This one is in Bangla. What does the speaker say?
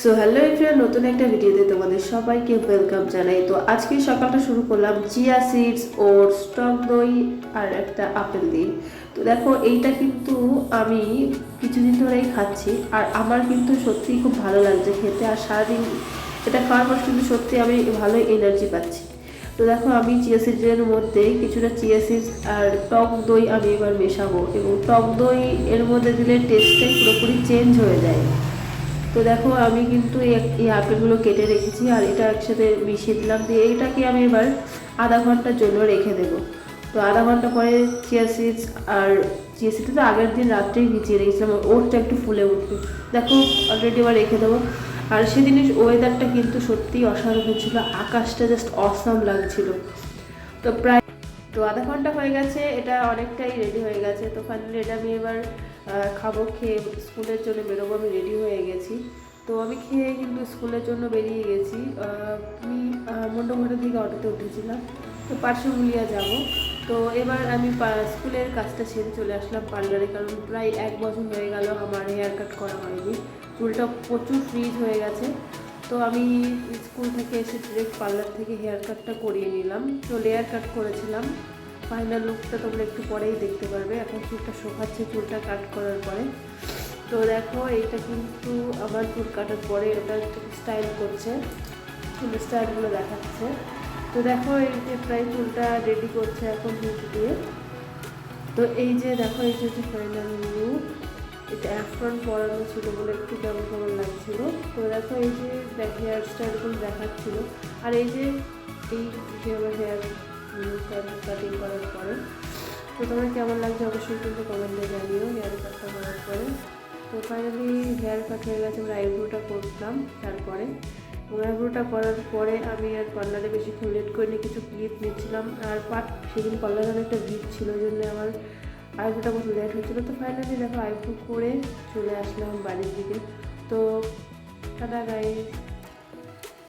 সো হ্যালো এভরিওয়ান, নতুন একটা ভিডিওতে তোমাদের সবাইকে ওয়েলকাম জানাই। তো আজকে সকালটা শুরু করলাম চিয়া সিডস, ওটস, টক দই আর একটা আপেল দিয়ে। তো দেখো এইটা কিন্তু আমি কিছুদিন ধরেই খাচ্ছি আর আমার কিন্তু সত্যিই খুব ভালো লাগছে খেতে। আর সারাদিন এটা খাওয়ার পর কিন্তু সত্যি আমি ভালোই এনার্জি পাচ্ছি। তো দেখো আমি চিয়া সিডসের মধ্যে কিছুটা চিয়া সিডস আর টক দই আমি এবার মেশাবো, এবং টক দই এর মধ্যে দিলে টেস্টটাই পুরোপুরি চেঞ্জ হয়ে যায়। তো দেখো আমি কিন্তু এই আপেলগুলো কেটে রেখেছি আর এটা একসাথে মিশিয়ে দিলাম, দিয়ে এইটাকে আমি এবার আধা ঘন্টার জন্য রেখে দেবো। তো আধা ঘন্টা পরে চিয়া সিডস আর চিয়া সিডস তো আগের দিন রাত্রেই ভিজিয়ে রেখেছিলাম, ওটটা একটু ফুলে উঠবে। দেখো অলরেডি এবার রেখে দেবো। আর সেদিনের ওয়েদারটা কিন্তু সত্যিই অসাধারণ ছিল, আকাশটা জাস্ট অসাম লাগছিল। তো প্রায় আধা ঘন্টা হয়ে গেছে, এটা অনেকটাই রেডি হয়ে গেছে। তো ফাইনালি এটা আমি এবার খাবো, খেয়ে স্কুলের জন্য বেরোবো। আমি রেডি হয়ে গেছি, তো আমি খেয়ে কিন্তু স্কুলের জন্য বেরিয়ে গেছি। আমি মন্ডঘাটা থেকে অটোতে উঠেছিলাম, তো পার্শ্বমুলিয়া যাব। তো এবার আমি স্কুলের কাজটা সেরে চলে আসলাম পার্লারে, কারণ প্রায় 1 বছর হয়ে গেল আমার হেয়ার কাট করা হয়নি। চুলটা প্রচুর ফ্রিজ হয়ে গেছে। তো আমি স্কুল থেকে এসে ডিরেক্ট পার্লার থেকে হেয়ার কাটটা করিয়ে নিলাম। তো লেয়ার কাট করেছিলাম। ফাইনাল লুকটা তোমরা একটু পরেই দেখতে পারবে। এখন চুলটা শোকাচ্ছে চুলটা কাট করার পরে। তো দেখো এইটা কিন্তু আমার চুল কাটার পরে এটা স্টাইল করছে, চুল স্টাইলগুলো দেখাচ্ছে। তো দেখো এই যে প্রায় চুলটা রেডি করছে এখন হিট দিয়ে। তো এই যে দেখো এই যে ফাইনাল লুক, এটা অ্যাফ্রন পরানো ছিল বলে একটু কেমন কেমন লাগছিল। তো দেখো এই যে হেয়ার স্টাইলগুলো দেখাচ্ছিল। আর এই যে আমার হেয়ার কাটিং করার পরে। তো তোমার কেমন লাগছে অবশ্যই কিন্তু কমেন্টে জানিও হেয়ার কাটটা করার পরে। তো ফাইনালি হেয়ার কাট হয়ে গেছে, আমরা আইব্রোটা করলাম তারপরে। আইব্রোটা করার পরে আমি আর পার্লারে বেশিক্ষণ লেট করিনি, কিছু ক্লিপ নিচ্ছিলাম। আর সেদিন পার্লারে অনেকটা ভিড় ছিল, ওই জন্য আমার আইব্রোটা কত লেট হচ্ছিলো। তো ফাইনালি দেখো আইব্রো করে চলে আসলাম বাড়ির দিকে। তো টাটা গাইস।